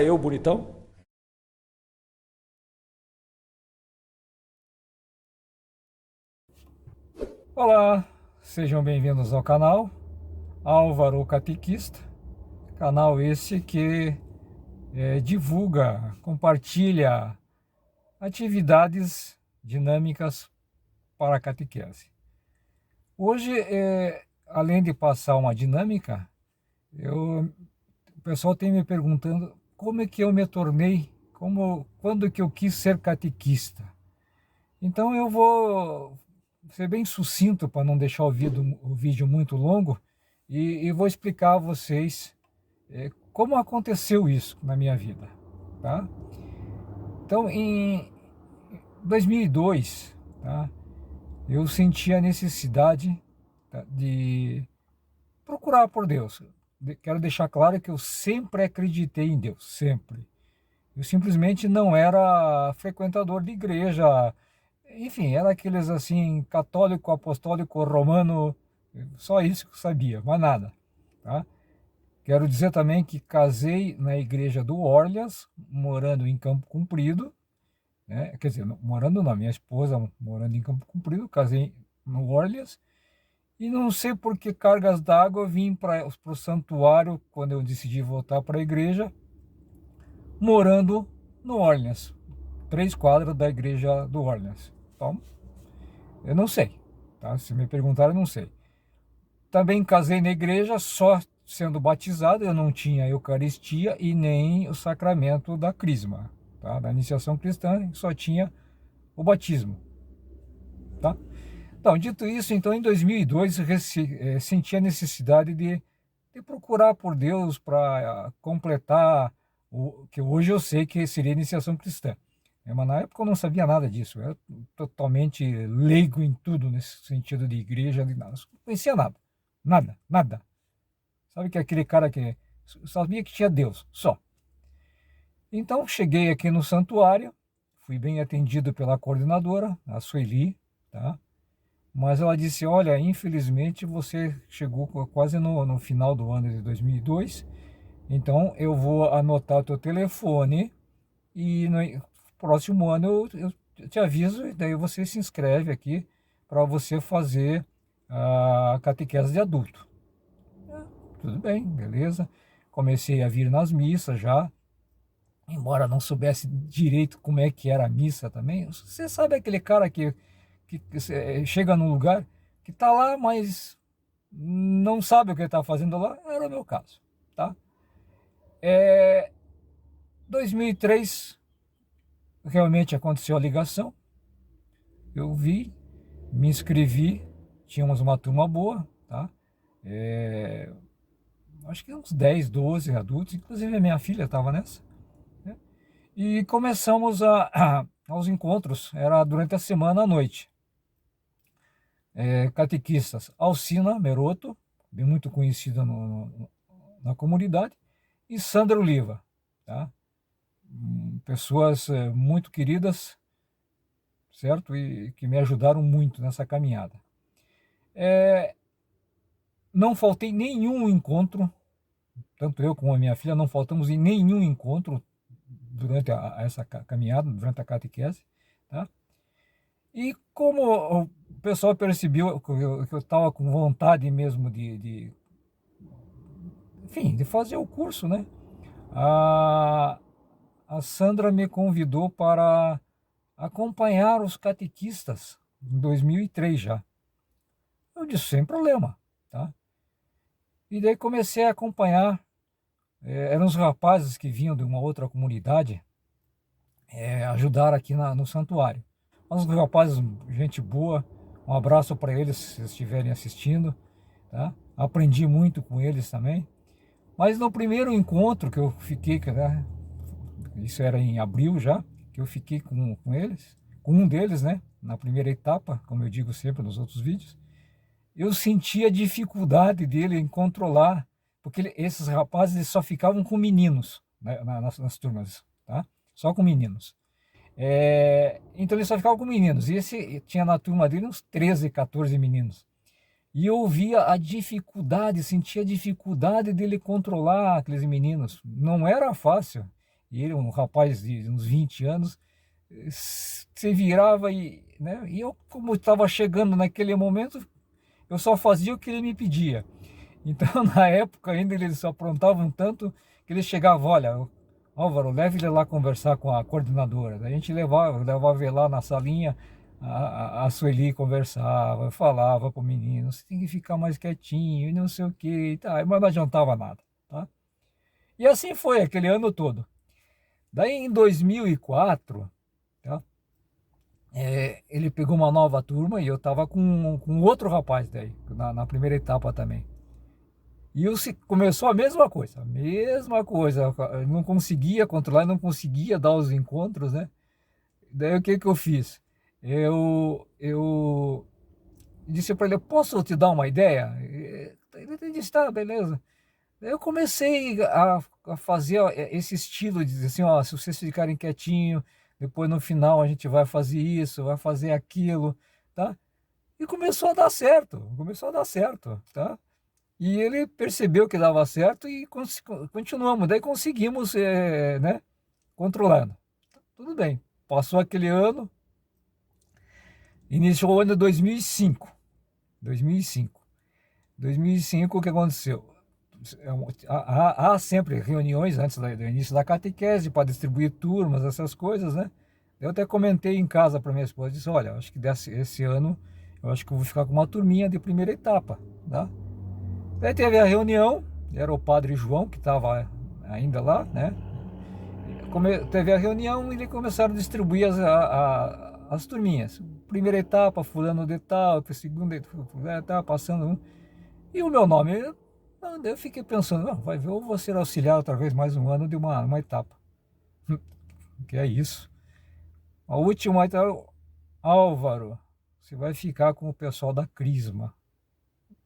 eu, bonitão? Olá, sejam bem-vindos ao canal Álvaro Catequista, canal esse que divulga, compartilha atividades dinâmicas para a catequese. Hoje, além de passar uma dinâmica, o pessoal tem me perguntando como é que eu me tornei, quando que eu quis ser catequista. Então eu vou ser bem sucinto para não deixar o vídeo muito longo e vou explicar a vocês como aconteceu isso na minha vida, tá? Então, em 2002, tá, eu senti a necessidade, tá, de procurar por Deus. Quero deixar claro que eu sempre acreditei em Deus, sempre. Eu simplesmente não era frequentador de igreja. Enfim, era aqueles assim, católico, apostólico, romano, só isso que eu sabia, mais nada, tá? Quero dizer também que casei na igreja do Orleans, morando em Campo Comprido, né? Quer dizer, morando não, minha esposa morando em Campo Comprido, casei no Orleans, e não sei por que cargas d'água vim para o santuário quando eu decidi voltar para a igreja, morando no Orleans, 3 quadras da igreja do Orleans. Então, eu não sei, tá? Se me perguntaram, eu não sei. Também casei na igreja só sendo batizado, eu não tinha a Eucaristia e nem o sacramento da Crisma, tá? Da iniciação cristã, só tinha o batismo, tá? Então, dito isso, então em 2002 senti a necessidade de procurar por Deus para completar o que hoje eu sei que seria a iniciação cristã. Mas na época eu não sabia nada disso, eu era totalmente leigo em tudo nesse sentido de igreja, de nada. Não conhecia nada, nada, nada. Sabe que aquele cara que sabia que tinha Deus, só. Então cheguei aqui no santuário, fui bem atendido pela coordenadora, a Sueli, tá? Mas ela disse, olha, infelizmente você chegou quase no final do ano de 2002, então eu vou anotar o teu telefone e no próximo ano eu te aviso e daí você se inscreve aqui para você fazer a catequese de adulto. Tudo bem, beleza. Comecei a vir nas missas já, embora não soubesse direito como é que era a missa também. Você sabe aquele cara que chega num lugar que tá lá, mas não sabe o que ele tá fazendo lá? Era o meu caso, tá? 2003 realmente aconteceu a ligação, eu vi, me inscrevi, tínhamos uma turma boa, tá? É, acho que uns 10, 12 adultos, inclusive a minha filha estava nessa, né? E começamos aos encontros, era durante a semana à noite. Catequistas Alcina Meroto, bem muito conhecida na comunidade, e Sandra Oliva, tá? Pessoas muito queridas, certo? E que me ajudaram muito nessa caminhada. Não faltei nenhum encontro, tanto eu como a minha filha não faltamos em nenhum encontro durante essa caminhada, durante a catequese, tá? E como o pessoal percebeu que eu estava com vontade mesmo enfim, de fazer o curso, né? A, a Sandra me convidou para acompanhar os catequistas em 2003 já. Eu disse, sem problema, tá? E daí comecei a acompanhar, eram os rapazes que vinham de uma outra comunidade, ajudar aqui no santuário. Mas os rapazes, gente boa, um abraço para eles se estiverem assistindo, tá? Aprendi muito com eles também. Mas no primeiro encontro que eu fiquei, né, isso era em abril já, que eu fiquei com eles, com um deles, né, na primeira etapa, como eu digo sempre nos outros vídeos, eu senti a dificuldade dele em controlar, porque esses rapazes eles só ficavam com meninos, né, nas turmas, tá? Só com meninos. Então ele só ficava com meninos, e esse tinha na turma dele uns 13, 14 meninos. E eu via a dificuldade, sentia a dificuldade dele controlar aqueles meninos. Não era fácil. e ele, um rapaz de uns 20 anos, se virava e, né, e eu, como estava chegando naquele momento, eu só fazia o que ele me pedia. Então, na época ainda, eles aprontavam tanto que eles chegavam, olha, Álvaro, leve ele lá conversar com a coordenadora. Daí a gente levava ele lá na salinha, a Sueli conversava, falava com o menino, você tem que ficar mais quietinho, e não sei o que, tá, mas não adiantava nada, tá? E assim foi aquele ano todo. Daí em 2004, tá? Ele pegou uma nova turma e eu estava com outro rapaz daí, na primeira etapa também. E começou a mesma coisa. Eu não conseguia controlar, não conseguia dar os encontros, né? Daí o que que eu fiz? Eu disse para ele, posso te dar uma ideia? Ele disse, tá, beleza. Daí eu comecei a fazer esse estilo de dizer assim, ó, se vocês ficarem quietinho, depois no final a gente vai fazer isso, vai fazer aquilo, tá? E começou a dar certo, tá? E ele percebeu que dava certo e continuamos. Daí conseguimos, né, controlando. Tudo bem. Passou aquele ano, iniciou o ano de 2005. 2005. 2005, o que aconteceu? Há sempre reuniões antes do início da catequese para distribuir turmas, essas coisas, né? Eu até comentei em casa para minha esposa, disse, olha, acho que esse ano, eu acho que eu vou ficar com uma turminha de primeira etapa, tá? Daí teve a reunião, era o padre João que estava ainda lá, né? Teve a reunião e eles começaram a distribuir as turminhas. Primeira etapa, fulano de tal, segunda etapa, passando um. E o meu nome, eu fiquei pensando, não, vai ver, eu vou ser auxiliar outra vez mais um ano de uma etapa. Que é isso. A última etapa, Álvaro, você vai ficar com o pessoal da Crisma.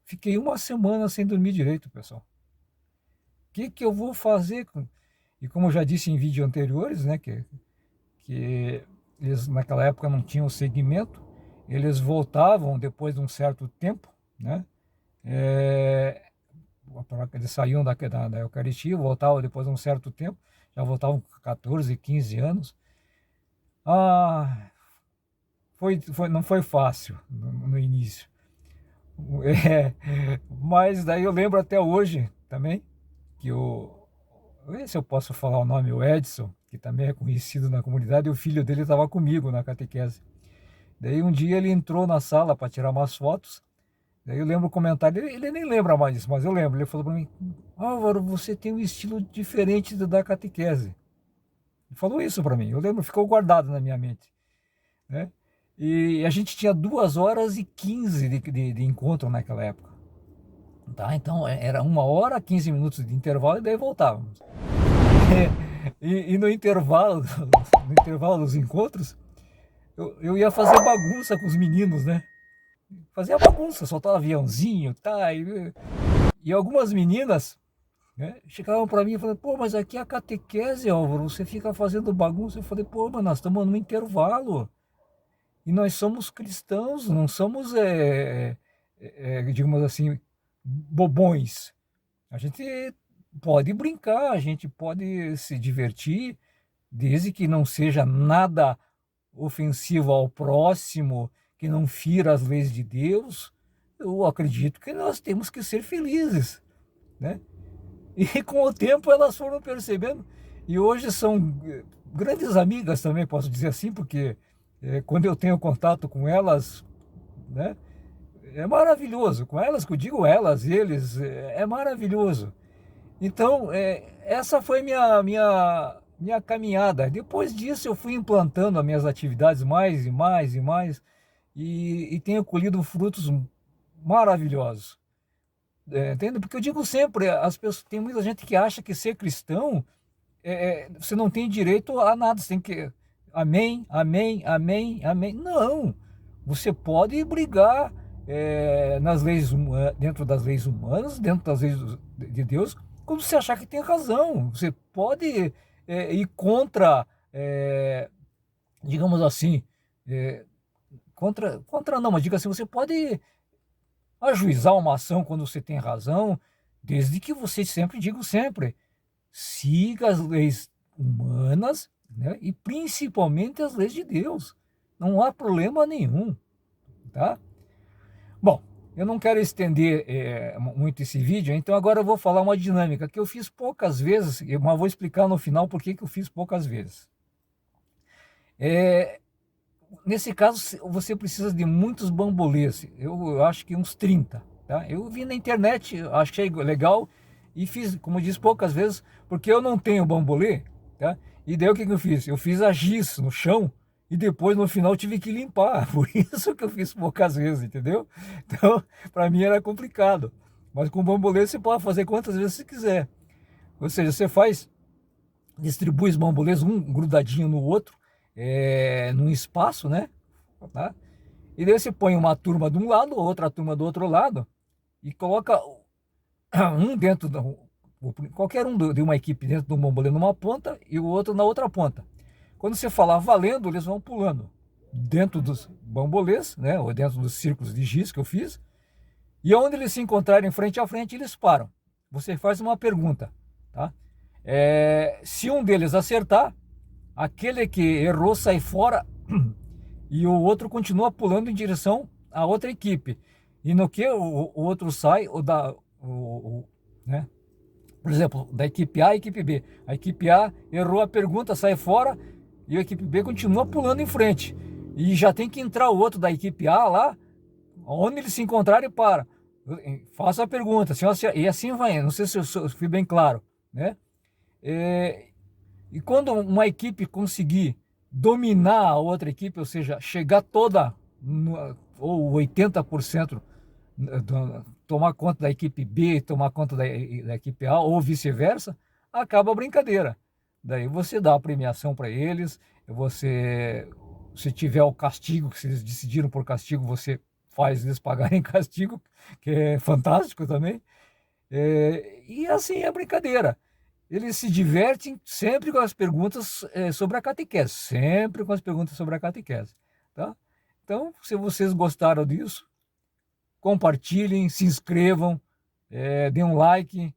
Fiquei uma semana sem dormir direito, pessoal. O que eu vou fazer? E como eu já disse em vídeos anteriores, né, que eles naquela época não tinham segmento, eles voltavam depois de um certo tempo, né? Eles saíam da Eucaristia, voltavam depois de um certo tempo, já voltavam com 14, 15 anos. Ah, não foi fácil no início. Mas daí eu lembro até hoje também que se eu posso falar o nome, o Edson, que também é conhecido na comunidade, e o filho dele estava comigo na catequese. Daí um dia ele entrou na sala para tirar umas fotos. Daí eu lembro o comentário, ele nem lembra mais disso, mas eu lembro. Ele falou para mim, Álvaro, você tem um estilo diferente da catequese. Ele falou isso para mim, eu lembro, ficou guardado na minha mente, né? E a gente tinha 2h15 de encontro naquela época. Tá? Então era 1h, 15 minutos de intervalo e daí voltávamos. E no intervalo, no intervalo dos encontros, eu ia fazer bagunça com os meninos, né? Fazia bagunça, soltava aviãozinho, tá? E algumas meninas, né, chegavam para mim e falavam, pô, mas aqui é a catequese, Álvaro, você fica fazendo bagunça. Eu falei, pô, mas nós estamos no intervalo. E nós somos cristãos, não somos, digamos assim, bobões. A gente pode brincar, a gente pode se divertir, desde que não seja nada ofensivo ao próximo, que não fira as leis de Deus. Eu acredito que nós temos que ser felizes, né? E com o tempo elas foram percebendo, e hoje são grandes amigas também, posso dizer assim, porque quando eu tenho contato com elas, né, é maravilhoso. Com elas, que eu digo elas, eles, é maravilhoso. Então, essa foi minha caminhada. Depois disso, eu fui implantando as minhas atividades mais e mais e mais, e tenho colhido frutos maravilhosos. Entende? Porque eu digo sempre, as pessoas, tem muita gente que acha que ser cristão, você não tem direito a nada, você tem que... Amém, amém, amém, amém. Não, você pode brigar nas leis dentro das leis humanas, dentro das leis de Deus, quando você achar que tem razão. Você pode ir contra, digamos assim, contra não, mas diga assim, você pode ajuizar uma ação quando você tem razão, desde que você sempre, digo sempre, siga as leis humanas, né? E principalmente as leis de Deus. Não há problema nenhum, tá? Bom, eu não quero estender muito esse vídeo, então agora eu vou falar uma dinâmica que eu fiz poucas vezes, mas vou explicar no final por que eu fiz poucas vezes. Nesse caso, você precisa de muitos bambolês, eu acho que uns 30, tá? Eu vi na internet, achei legal e fiz, como eu disse, poucas vezes, porque eu não tenho bambolê, tá? E daí o que eu fiz? Eu fiz a giz no chão e depois no final tive que limpar, por isso que eu fiz poucas vezes, entendeu? Então, para mim era complicado, mas com bambolê você pode fazer quantas vezes você quiser, ou seja, você faz, distribui os bambolês um grudadinho no outro, num espaço, né? Tá? E daí você põe uma turma de um lado, outra turma do outro lado, e coloca um dentro, qualquer um de uma equipe dentro do bambolê numa ponta e o outro na outra ponta. Quando você falar valendo, eles vão pulando dentro dos bambolês, né? Ou dentro dos círculos de giz que eu fiz, e onde eles se encontrarem frente a frente, eles param. Você faz uma pergunta, tá? Se um deles acertar, aquele que errou sai fora e o outro continua pulando em direção à outra equipe. E no que o outro sai, né? Por exemplo, da equipe A e equipe B. A equipe A errou a pergunta, sai fora e a equipe B continua pulando em frente. E já tem que entrar o outro da equipe A lá, onde eles se encontrarem, para. Faça a pergunta. E assim vai. Não sei se eu fui bem claro, né? E quando uma equipe conseguir dominar a outra equipe, ou seja, chegar toda, ou 80%, tomar conta da equipe B, tomar conta da equipe A, ou vice-versa, acaba a brincadeira. Daí você dá a premiação para eles, se tiver o castigo, se eles decidiram por castigo, você faz eles pagarem castigo, que é fantástico também. E assim é a brincadeira. Eles se divertem sempre com as perguntas sobre a catequese, sempre com as perguntas sobre a catequese, tá? Então, se vocês gostaram disso, compartilhem, se inscrevam, deem um like,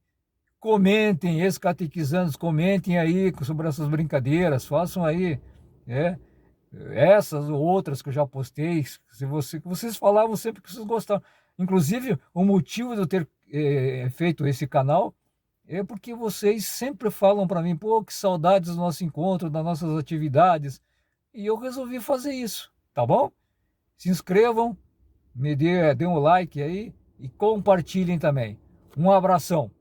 comentem, ex-catequizandos, comentem aí sobre essas brincadeiras, façam aí, essas ou outras que eu já postei, que vocês falavam sempre que vocês gostavam. Inclusive, o motivo de eu ter feito esse canal é porque vocês sempre falam para mim, pô, que saudades do nosso encontro, das nossas atividades, e eu resolvi fazer isso, tá bom? Se inscrevam, dê um like aí e compartilhem também. Um abração.